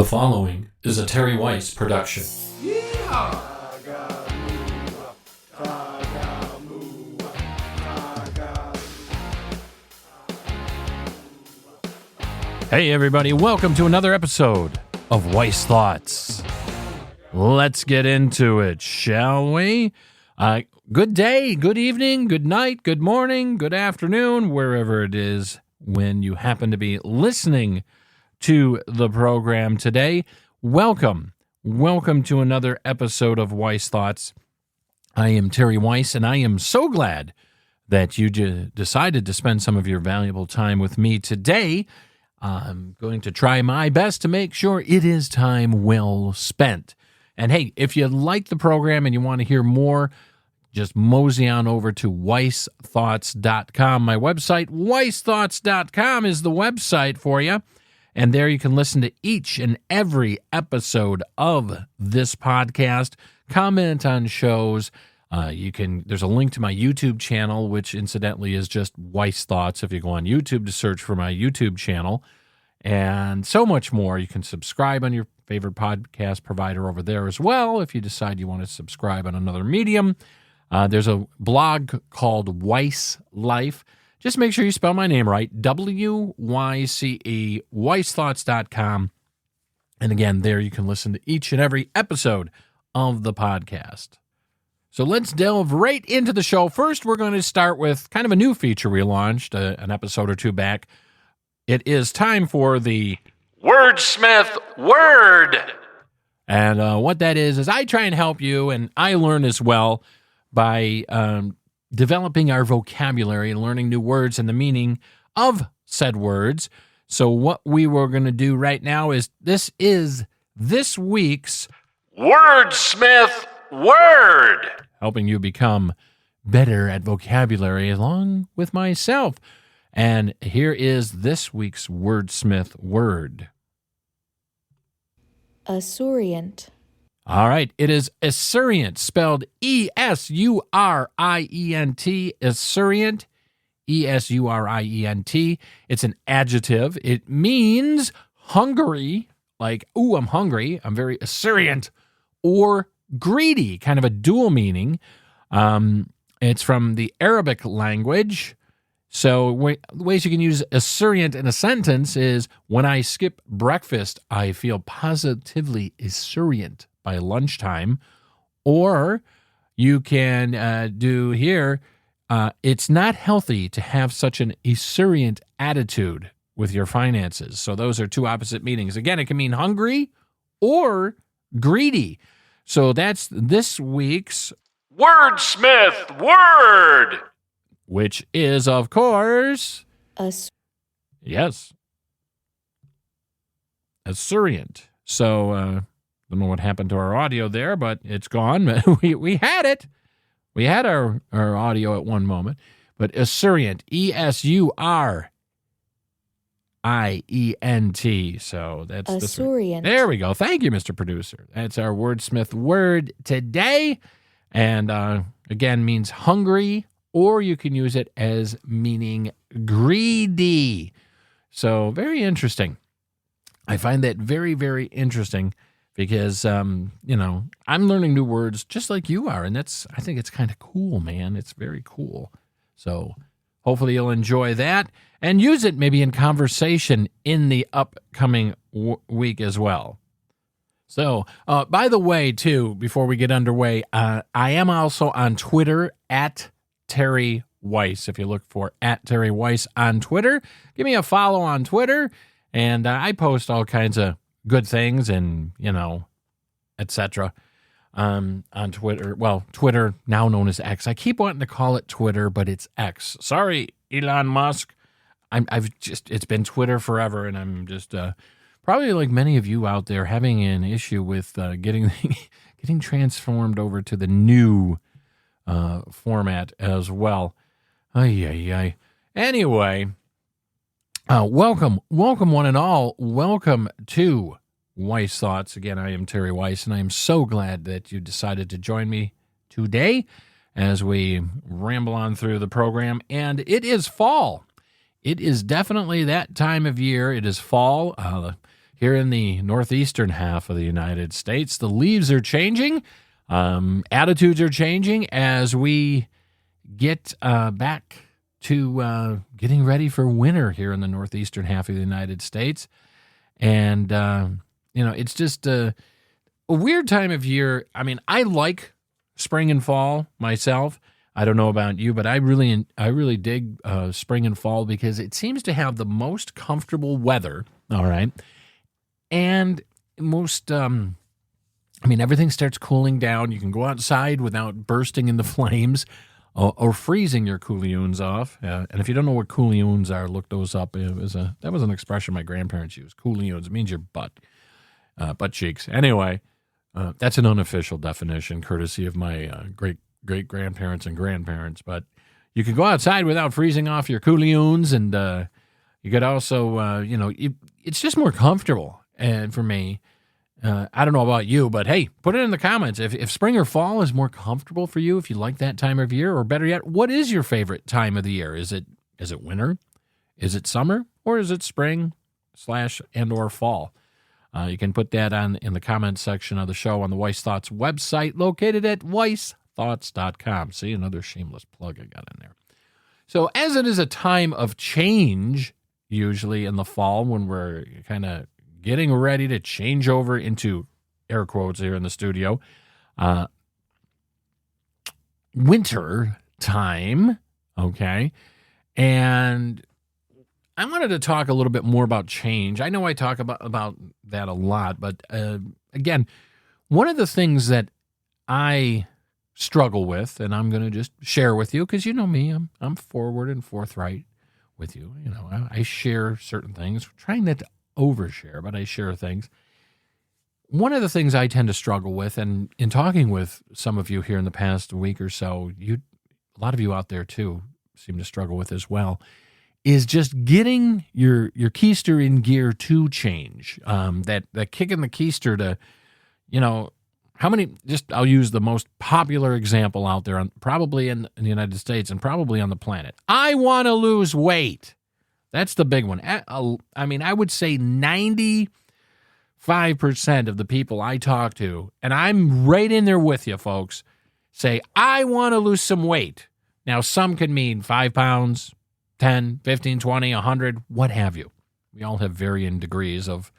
The following is a Terry Weiss production. Hey everybody, welcome to another episode of Weiss Thoughts. Let's get into it, shall we? Good day, good evening, good night, good morning, good afternoon, wherever it is when you happen to be listening to the program today. Welcome to another episode of Weiss Thoughts. I am Terry Weiss, and I am so glad that you decided to spend some of your valuable time with me today. I'm going to try my best to make sure it is time well spent. And hey, if you like the program and you want to hear more, just mosey on over to weissthoughts.com. My website, weissthoughts.com, is the website for you. And there you can listen to each and every episode of this podcast, comment on shows. There's a link to my YouTube channel, which incidentally is just Weiss Thoughts if you go on YouTube to search for my YouTube channel, and so much more. You can subscribe on your favorite podcast provider over there as well if you decide you want to subscribe on another medium. There's a blog called Weiss Life. Just make sure you spell my name right, W-Y-C-E, weissthoughts.com. And again, there you can listen to each and every episode of the podcast. So let's delve right into the show. First, we're going to start with kind of a new feature we launched an episode or two back. It is time for the Wordsmith Word. And what that is I try and help you, and I learn as well by developing our vocabulary and learning new words and the meaning of said words. So what we were going to do right now is this week's Wordsmith Word, helping you become better at vocabulary along with myself. And here is this week's Wordsmith Word. Esurient. All right, it is esurient, spelled E-S-U-R-I-E-N-T, esurient, E-S-U-R-I-E-N-T. It's an adjective. It means hungry, like, ooh, I'm hungry, I'm very esurient, or greedy, kind of a dual meaning. It's from the Arabic language. So the ways you can use esurient in a sentence is, when I skip breakfast, I feel positively esurient by lunchtime. Or you can do here, it's not healthy to have such an esurient attitude with your finances. So those are two opposite meanings. Again, it can mean hungry or greedy. So that's this week's Wordsmith Word, which is, of course, yes, esurient. So, don't know what happened to our audio there, but it's gone. we had it. We had our audio at one moment. But esurient, E-S-U-R-I-E-N-T. So that's esurient. There we go. Thank you, Mr. Producer. That's our Wordsmith Word today. And again, means hungry, or you can use it as meaning greedy. So very interesting. I find that very, very interesting. Because, I'm learning new words just like you are. And I think it's kind of cool, man. It's very cool. So hopefully you'll enjoy that and use it maybe in conversation in the upcoming week as well. So, by the way, too, before we get underway, I am also on Twitter at Terry Weiss. If you look for at Terry Weiss on Twitter, give me a follow on Twitter. And I post all kinds of good things and, etc. On Twitter. Well, Twitter, now known as X. I keep wanting to call it Twitter, but it's X. Sorry, Elon Musk. It's been Twitter forever, and I'm just probably like many of you out there having an issue with getting transformed over to the new format as well. Ay. Anyway, welcome one and all. Welcome to Weiss Thoughts. Again, I am Terry Weiss, and I am so glad that you decided to join me today as we ramble on through the program. And it is fall. It is definitely that time of year. It is fall. here in the northeastern half of the United States. The leaves are changing. Attitudes are changing as we get back to getting ready for winter here in the northeastern half of the United States. And, it's just a weird time of year. I mean, I like spring and fall myself. I don't know about you, but I really dig spring and fall because it seems to have the most comfortable weather, all right? And most, everything starts cooling down. You can go outside without bursting into flames or freezing your coolioons off. And if you don't know what coolioons are, look those up. That was an expression my grandparents used. Coolioons, it means your butt cheeks. Anyway, that's an unofficial definition, courtesy of my great-grandparents and grandparents. But you can go outside without freezing off your coolioons, and you could also, it's just more comfortable. And for me, I don't know about you, but hey, put it in the comments. If spring or fall is more comfortable for you, if you like that time of year, or better yet, what is your favorite time of the year? Is it winter? Is it summer? Or is it spring / and or fall? You can put that in the comments section of the show on the Weiss Thoughts website, located at weissthoughts.com. See, another shameless plug I got in there. So as it is a time of change, usually in the fall when we're kind of getting ready to change over into, air quotes here in the studio, winter time, okay? And I wanted to talk a little bit more about change. I know I talk about that a lot, but again, one of the things that I struggle with, and I'm going to just share with you, because you know me, I'm forward and forthright with you. I share certain things, trying not to overshare, but I share things. One of the things I tend to struggle with, and in talking with some of you here in the past week or so, a lot of you out there too seem to struggle with as well, is just getting your keister in gear to change. That kick in the keister to, I'll use the most popular example out there, probably in the United States and probably on the planet. I want to lose weight. That's the big one. I would say 95% of the people I talk to, and I'm right in there with you, folks, say, I want to lose some weight. Now, some could mean 5 pounds, 10, 15, 20, 100, what have you. We all have varying degrees of,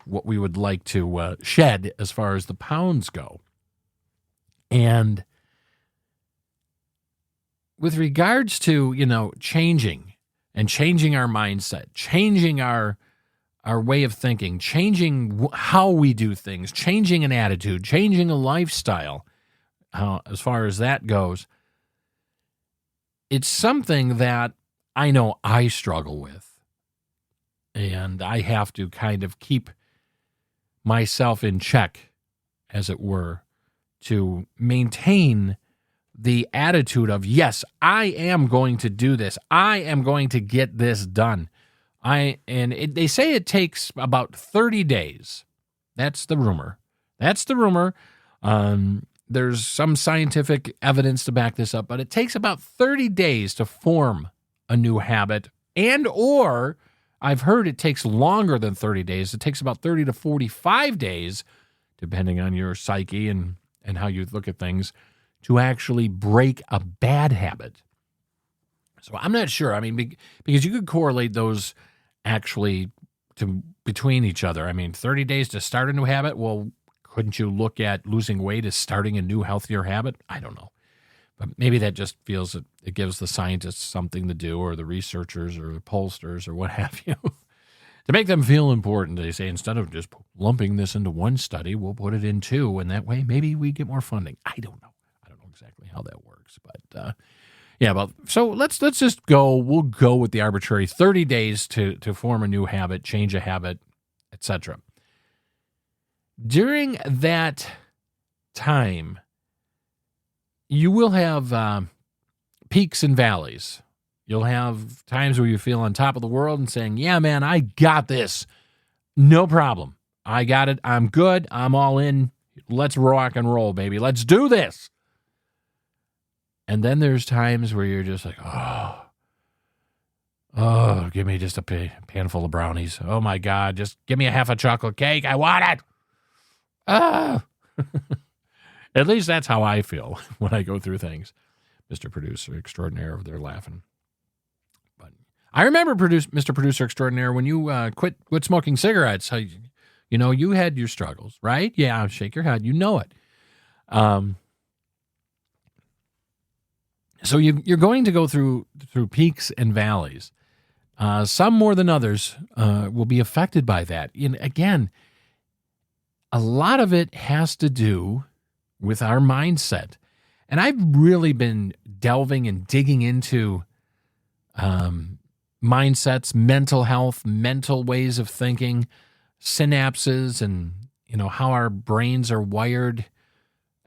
what we would like to shed as far as the pounds go. And with regards to, changing our mindset, changing our way of thinking, changing how we do things, changing an attitude, changing a lifestyle, as far as that goes, it's something that I know I struggle with. And I have to kind of keep myself in check, as it were, to maintain the attitude of, yes, I am going to do this. I am going to get this done. They say it takes about 30 days. That's the rumor. There's some scientific evidence to back this up, but it takes about 30 days to form a new habit, or I've heard it takes longer than 30 days. It takes about 30 to 45 days, depending on your psyche and how you look at things, to actually break a bad habit. So I'm not sure. Because you could correlate those actually between each other. 30 days to start a new habit. Well, couldn't you look at losing weight as starting a new, healthier habit? I don't know. But maybe that just feels that it gives the scientists something to do, or the researchers or the pollsters or what have you, to make them feel important. They say, instead of just lumping this into one study, we'll put it in two, and that way maybe we get more funding. I don't know exactly how that works, but so let's just go. We'll go with the arbitrary 30 days to form a new habit, change a habit, etc. During that time, you will have peaks and valleys. You'll have times where you feel on top of the world and saying, yeah, man, I got this. No problem. I got it. I'm good. I'm all in. Let's rock and roll, baby. Let's do this. And then there's times where you're just like, Oh, give me just a pan full of brownies. Oh my God, just give me a half a chocolate cake. I want it. Ah. At least that's how I feel when I go through things. Mr. Producer Extraordinaire, they're laughing. But I remember Mr. Producer Extraordinaire when you quit smoking cigarettes. You had your struggles, right? Yeah, shake your head. You know it. So you're going to go through peaks and valleys. Some more than others will be affected by that. And again, a lot of it has to do with our mindset. And I've really been delving and digging into mindsets, mental health, mental ways of thinking, synapses, and how our brains are wired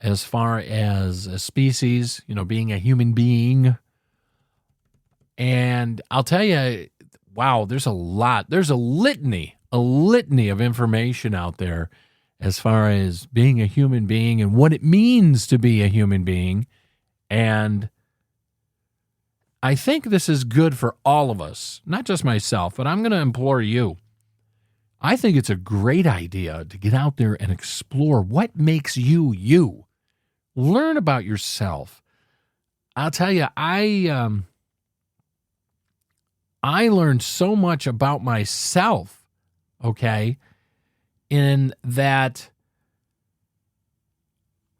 as far as a species, being a human being. And I'll tell you, wow, there's a litany of information out there as far as being a human being and what it means to be a human being. And I think this is good for all of us, not just myself, but I'm going to implore you. I think it's a great idea to get out there and explore what makes you you. Learn about yourself. I'll tell you, I learned so much about myself, okay, in that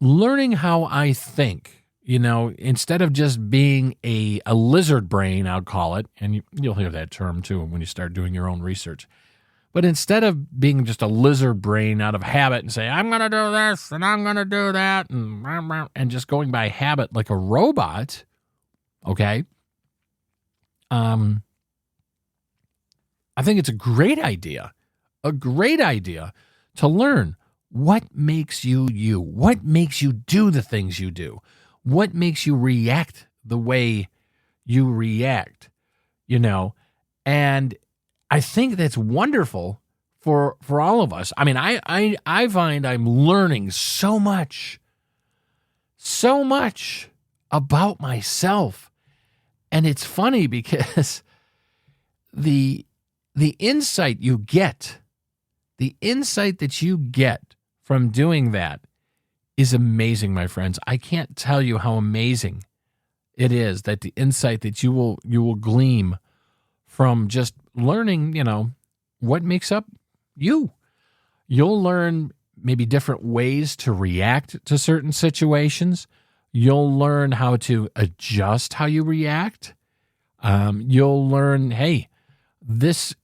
learning how I think, instead of just being a lizard brain, I'll call it, and you'll hear that term too when you start doing your own research. But instead of being just a lizard brain out of habit and say, I'm going to do this and I'm going to do that, and just going by habit like a robot, okay, I think it's a great idea to learn what makes you you, what makes you do the things you do, what makes you react the way you react, and I think that's wonderful for all of us. I mean, I find I'm learning so much about myself. And it's funny because the insight that you get from doing that is amazing, my friends. I can't tell you how amazing it is that the insight that you will glean from just learning, what makes up you. You'll learn maybe different ways to react to certain situations. You'll learn how to adjust how you react. You'll learn, hey, these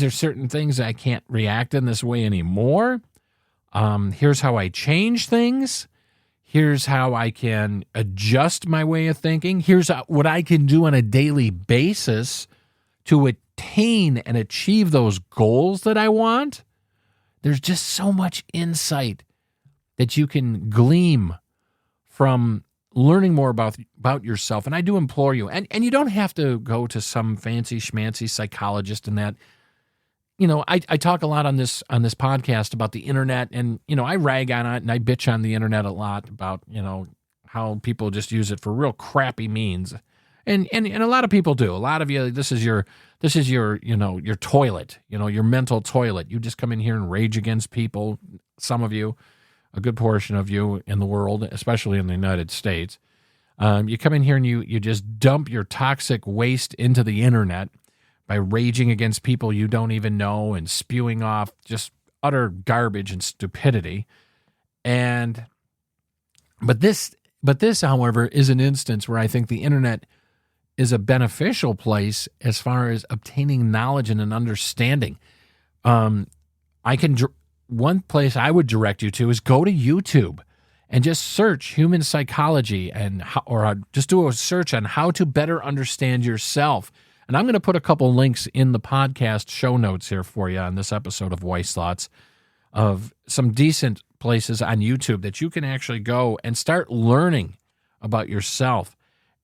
are certain things I can't react in this way anymore. Here's how I change things. Here's how I can adjust my way of thinking. Here's what I can do on a daily basis to attain and achieve those goals that I want. There's just so much insight that you can glean from learning more about yourself. And I do implore you, and you don't have to go to some fancy schmancy psychologist and that. I talk a lot on this podcast about the internet, and, I rag on it and I bitch on the internet a lot about, how people just use it for real crappy means. And a lot of people do. A lot of you, this is your your toilet, your mental toilet. You just come in here and rage against people. Some of you, a good portion of you in the world, especially in the United States, you come in here and you just dump your toxic waste into the internet by raging against people you don't even know and spewing off just utter garbage and stupidity. But this, however, is an instance where I think the internet is a beneficial place as far as obtaining knowledge and an understanding. One place I would direct you to is go to YouTube and just search human psychology or just do a search on how to better understand yourself. And I'm going to put a couple links in the podcast show notes here for you on this episode of Wise Thoughts of some decent places on YouTube that you can actually go and start learning about yourself.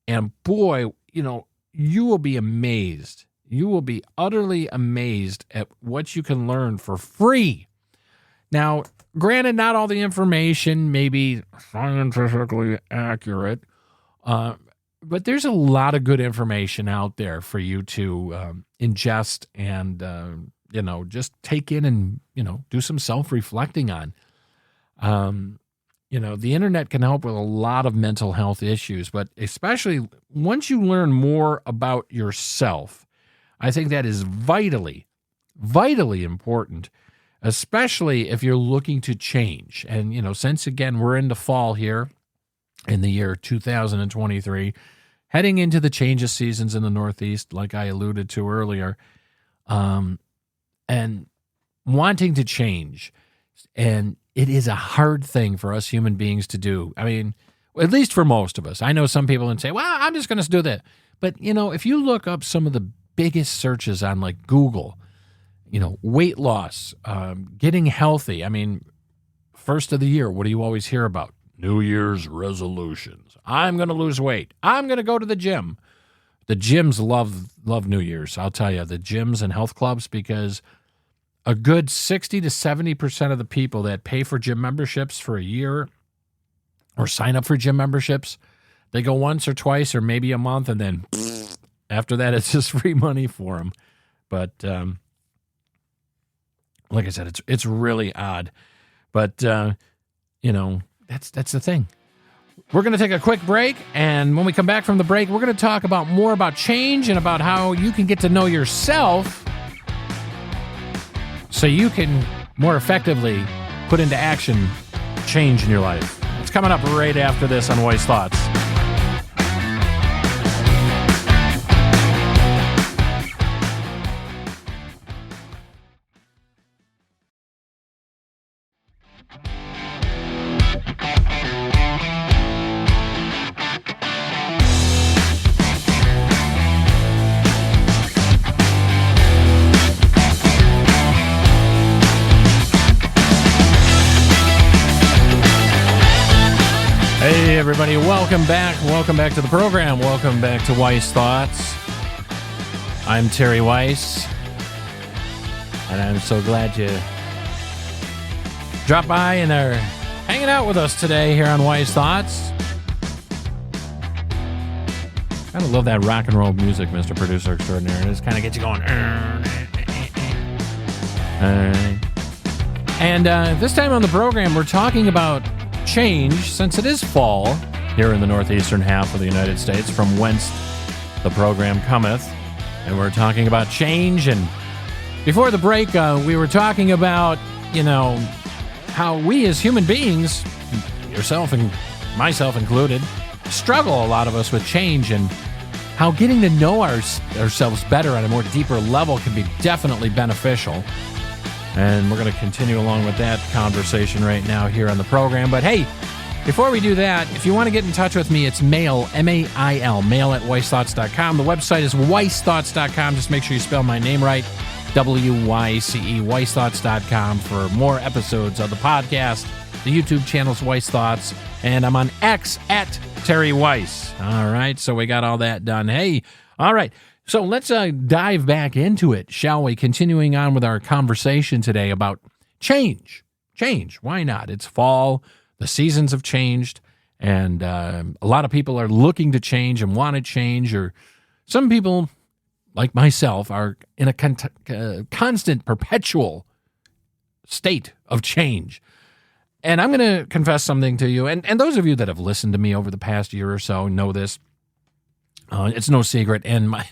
And boy, you will be amazed. You will be utterly amazed at what you can learn for free. Now, granted, not all the information may be scientifically accurate, But there's a lot of good information out there for you to ingest and, just take in and, do some self-reflecting on. The internet can help with a lot of mental health issues, but especially once you learn more about yourself, I think that is vitally, vitally important, especially if you're looking to change. And, since, again, we're in the fall here in the year 2023, heading into the change of seasons in the Northeast, like I alluded to earlier, and wanting to change. And it is a hard thing for us human beings to do. I mean, at least for most of us. I know some people and say, well, I'm just going to do that. But, if you look up some of the biggest searches on like Google, weight loss, getting healthy. I mean, first of the year, what do you always hear about? New Year's resolutions. I'm going to lose weight. I'm going to go to the gym. The gyms love New Year's. I'll tell you, the gyms and health clubs, because a good 60 to 70% of the people that pay for gym memberships for a year or sign up for gym memberships, they go once or twice or maybe a month, and then after that, it's just free money for them. But like I said, it's really odd. But, that's the thing. We're going to take a quick break, and when we come back from the break, we're going to talk about more about change and about how you can get to know yourself so you can more effectively put into action change in your life. It's coming up right after this on Wise Thoughts. Hey, everybody. Welcome back. Welcome back to the program. Welcome back to Wise Thoughts. I'm Terry Weiss, and I'm so glad you dropped by and are hanging out with us today here on Wise Thoughts. I kind of love that rock and roll music, Mr. Producer Extraordinary. It just kind of gets you going. And this time on the program, we're talking about change, since it is fall here in the northeastern half of the United States, from whence the program cometh. And we're talking about change. And before the break, we were talking about, how we as human beings, yourself and myself included, struggle, a lot of us, with change, and how getting to know ourselves better on a more deeper level can be definitely beneficial. And we're going to continue along with that conversation right now here on the program. But hey, before we do that, if you want to get in touch with me, it's mail, M-A-I-L, mail at weissthoughts.com. The website is weissthoughts.com. Just make sure you spell my name right, W-Y-C-E, weissthoughts.com, for more episodes of the podcast. The YouTube channel's Wise Thoughts, and I'm on X at Terry Weiss. All right, so we got all that done. Hey, all right. So let's dive back into it, shall we? Continuing on with our conversation today about change. Change, why not? It's fall, the seasons have changed, and a lot of people are looking to change and want to change, or some people, like myself, are in a constant, perpetual state of change. And I'm going to confess something to you, and those of you that have listened to me over the past year or so know this. It's no secret, and my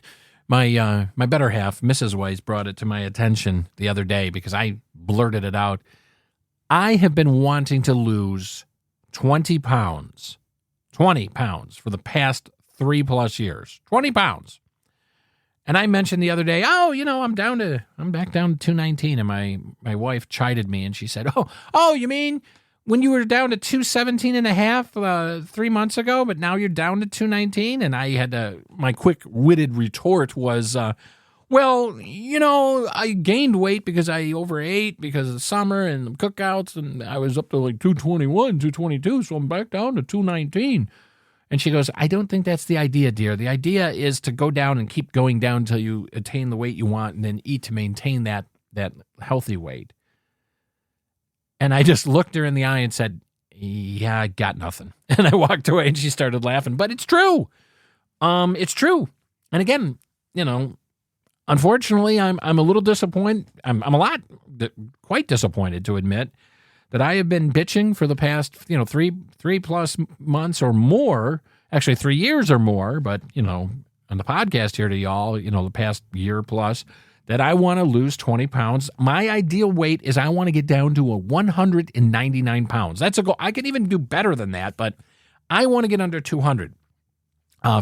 better half, Mrs. Weiss, brought it to my attention the other day because I blurted it out. I have been wanting to lose 20 pounds for the past 3+ years. 20 pounds. And I mentioned the other day, I'm back down to 219. And my wife chided me and she said, oh, you mean when you were down to 217 and a half 3 months ago, but now you're down to 219? And I had my quick-witted retort was, I gained weight because I overate because of the summer and cookouts, and I was up to like 221, 222, so I'm back down to 219. And she goes, I don't think that's the idea, dear. The idea is to go down and keep going down until you attain the weight you want and then eat to maintain that healthy weight. And I just looked her in the eye and said, yeah, I got nothing. And I walked away and she started laughing. But it's true. It's true. And again, unfortunately, I'm a little disappointed. I'm quite disappointed to admit that I have been bitching for the past, 3+ months or more, actually 3 years or more, but, on the podcast here to y'all, the past year plus, that I want to lose 20 pounds. My ideal weight is I want to get down to 199 pounds. That's a goal. I can even do better than that, but I want to get under 200.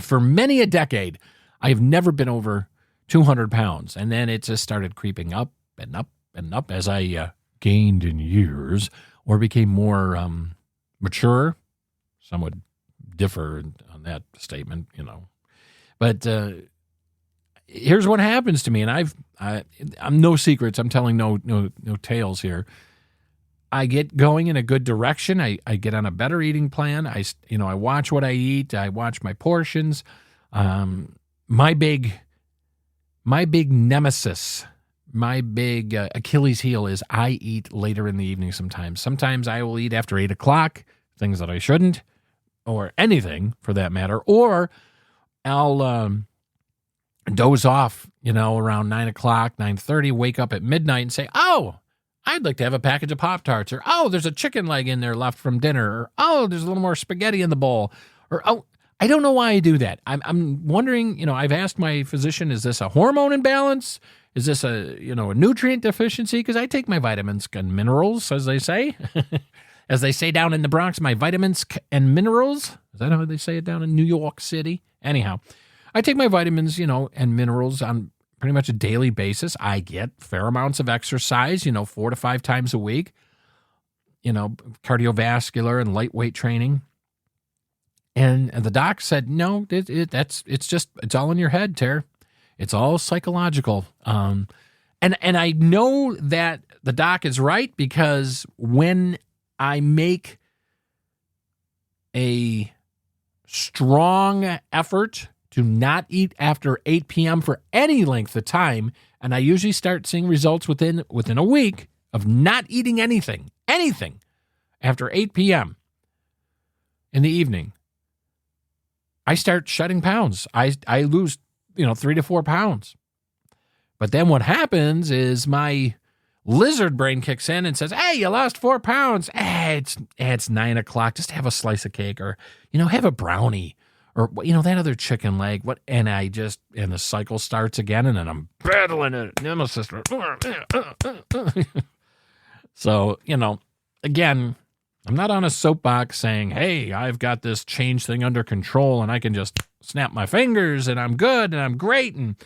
For many a decade, I have never been over 200 pounds. And then it just started creeping up and up and up as I gained in years or became more mature. Some would differ on that statement, But here's what happens to me, and I'm no secrets. I'm telling no tales here. I get going in a good direction. I get on a better eating plan. I watch what I eat. I watch my portions. My big nemesis, my big Achilles heel is I eat later in the evening sometimes. Sometimes I will eat after 8 o'clock, things that I shouldn't, or anything for that matter, or I'll doze off, around 9 o'clock, 9:30, wake up at midnight and say, oh, I'd like to have a package of Pop-Tarts, or, oh, there's a chicken leg in there left from dinner, or, oh, there's a little more spaghetti in the bowl, or, oh, I don't know why I do that. I'm wondering, I've asked my physician, is this a hormone imbalance? Is this a nutrient deficiency? Because I take my vitamins and minerals, as they say. As they say down in the Bronx, my vitamins and minerals. Is that how they say it down in New York City? Anyhow, I take my vitamins, and minerals on pretty much a daily basis. I get fair amounts of exercise, 4 to 5 times a week, cardiovascular and lightweight training. And the doc said, no, it's all in your head, Ter. It's all psychological. And I know that the doc is right, because when I make a strong effort to not eat after 8 p.m. for any length of time, and I usually start seeing results within a week of not eating anything after 8 p.m. in the evening, I start shedding pounds. I lose, 3 to 4 pounds. But then what happens is my lizard brain kicks in and says, hey, you lost 4 pounds. It's 9 o'clock. Just have a slice of cake, or, have a brownie, or, that other chicken leg. And the cycle starts again, and then I'm battling it. Nemesis. So, again, I'm not on a soapbox saying, hey, I've got this change thing under control and I can just snap my fingers and I'm good and I'm great. And,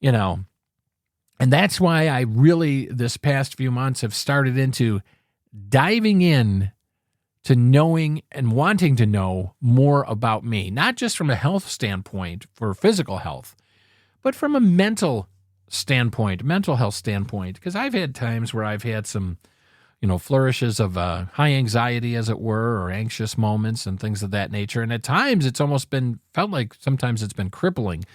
and that's why I really, this past few months, have started into diving in to knowing and wanting to know more about me, not just from a health standpoint for physical health, but from a mental health standpoint, because I've had times where I've had some, flourishes of high anxiety, as it were, or anxious moments and things of that nature. And at times it's almost felt like sometimes it's been crippling.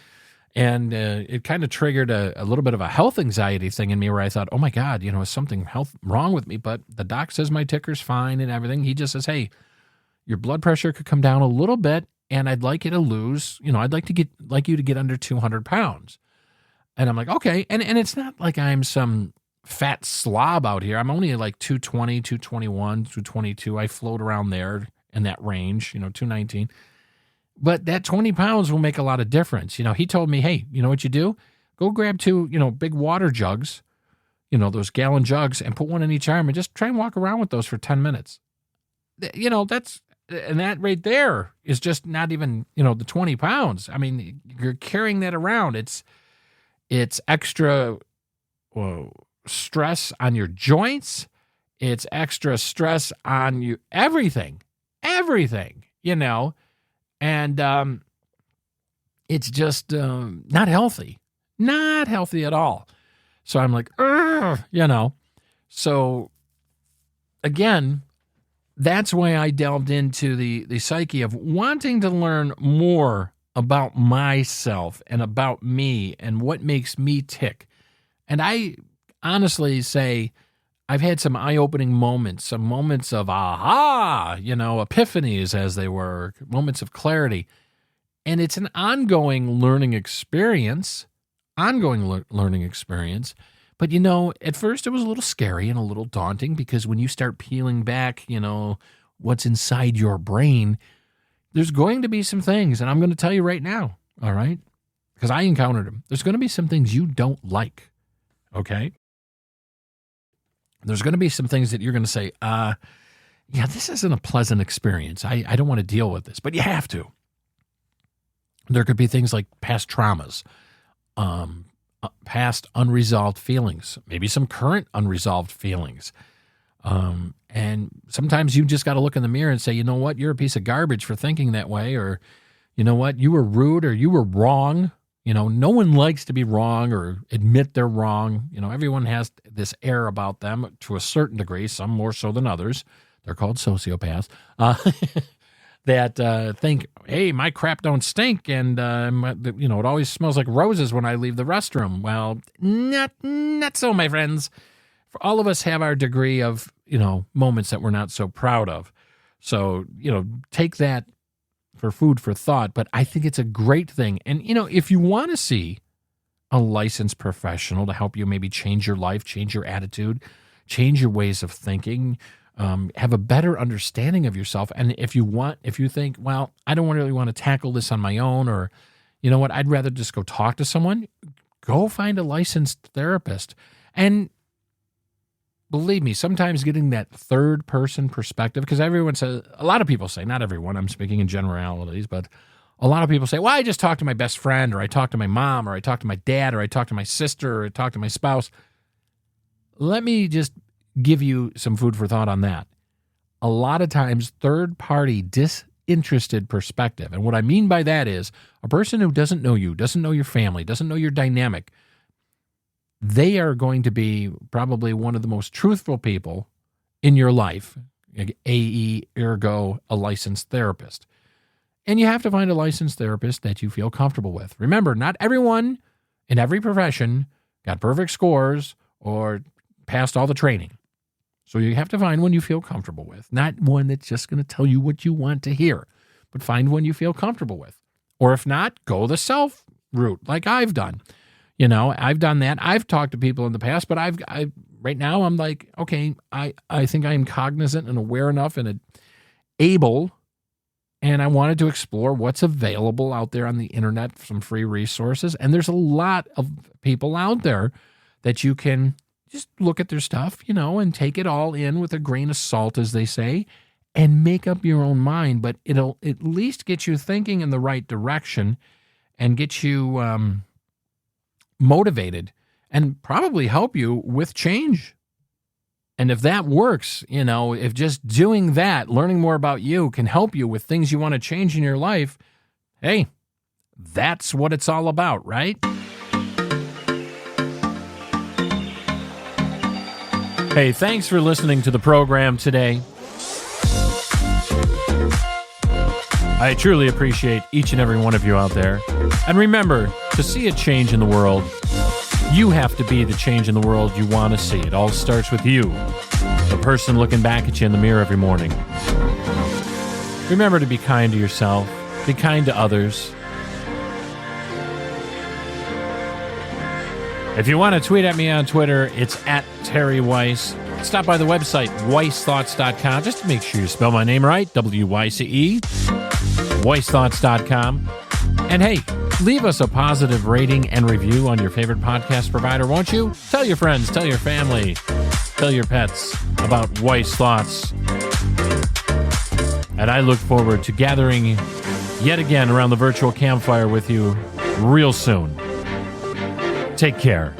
And it kind of triggered a little bit of a health anxiety thing in me where I thought, oh my God, is something wrong with me? But the doc says my ticker's fine and everything. He just says, hey, your blood pressure could come down a little bit, and I'd like you to lose, I'd like you to get under 200 pounds. And I'm like, okay. And it's not like I'm some fat slob out here. I'm only like 220, 221, 222. I float around there in that range, 219. But that 20 pounds will make a lot of difference. He told me, hey, you know what you do? Go grab 2, big water jugs, those gallon jugs, and put one in each arm and just try and walk around with those for 10 minutes. And that right there is just not even, the 20 pounds. I mean, you're carrying that around. It's extra stress on your joints. It's extra stress on you, everything, and it's just not healthy at all. So I'm like, So again, that's why I delved into the psyche of wanting to learn more about myself and about me and what makes me tick. And I honestly say I've had some eye-opening moments, some moments of aha, epiphanies, as they were, moments of clarity. And it's an ongoing learning experience, learning experience. But, at first it was a little scary and a little daunting because when you start peeling back, what's inside your brain, there's going to be some things, and I'm going to tell you right now, all right? Because I encountered them. There's going to be some things you don't like, okay? There's going to be some things that you're going to say, this isn't a pleasant experience. I don't want to deal with this, but you have to. There could be things like past traumas, past unresolved feelings, maybe some current unresolved feelings. And sometimes you just got to look in the mirror and say, you know what, you're a piece of garbage for thinking that way, or you know what, you were rude or you were wrong. No one likes to be wrong or admit they're wrong. Everyone has this air about them to a certain degree, some more so than others. They're called sociopaths. That think, hey, my crap don't stink, and it always smells like roses when I leave the restroom. Well, not so, my friends. For all of us have our degree of moments that we're not so proud of. So take that for food for thought. But I think it's a great thing. And if you want to see a licensed professional to help you maybe change your life, change your attitude, change your ways of thinking, have a better understanding of yourself. And if you think, well, I don't really want to tackle this on my own, or, I'd rather just go talk to someone, go find a licensed therapist. And believe me, sometimes getting that third person perspective, because a lot of people say, not everyone, I'm speaking in generalities, but a lot of people say, well, I just talked to my best friend, or I talked to my mom, or I talked to my dad, or I talked to my sister, or I talked to my spouse. Let me just give you some food for thought on that. A lot of times, third-party, disinterested perspective, and what I mean by that is a person who doesn't know you, doesn't know your family, doesn't know your dynamic, they are going to be probably one of the most truthful people in your life, AE, ergo, a licensed therapist. And you have to find a licensed therapist that you feel comfortable with. Remember, not everyone in every profession got perfect scores or passed all the training. So you have to find one you feel comfortable with, not one that's just going to tell you what you want to hear, but find one you feel comfortable with. Or if not, go the self route like I've done. I've done that. I've talked to people in the past, but I right now I'm like, okay, I think I'm cognizant and aware enough and able, and I wanted to explore what's available out there on the internet, some free resources. And there's a lot of people out there that you can just look at their stuff, and take it all in with a grain of salt, as they say, and make up your own mind. But it'll at least get you thinking in the right direction and get you motivated and probably help you with change. And if that works, if just doing that, learning more about you can help you with things you want to change in your life, hey, that's what it's all about, right? Hey, thanks for listening to the program today. I truly appreciate each and every one of you out there. And remember, to see a change in the world, you have to be the change in the world you want to see. It all starts with you, the person looking back at you in the mirror every morning. Remember to be kind to yourself, be kind to others. If you want to tweet at me on Twitter, it's @TerryWeiss. Stop by the website, weissthoughts.com, just to make sure you spell my name right, W-Y-C-E, weissthoughts.com. And hey, leave us a positive rating and review on your favorite podcast provider, won't you? Tell your friends, tell your family, tell your pets about Weiss Thoughts. And I look forward to gathering yet again around the virtual campfire with you real soon. Take care.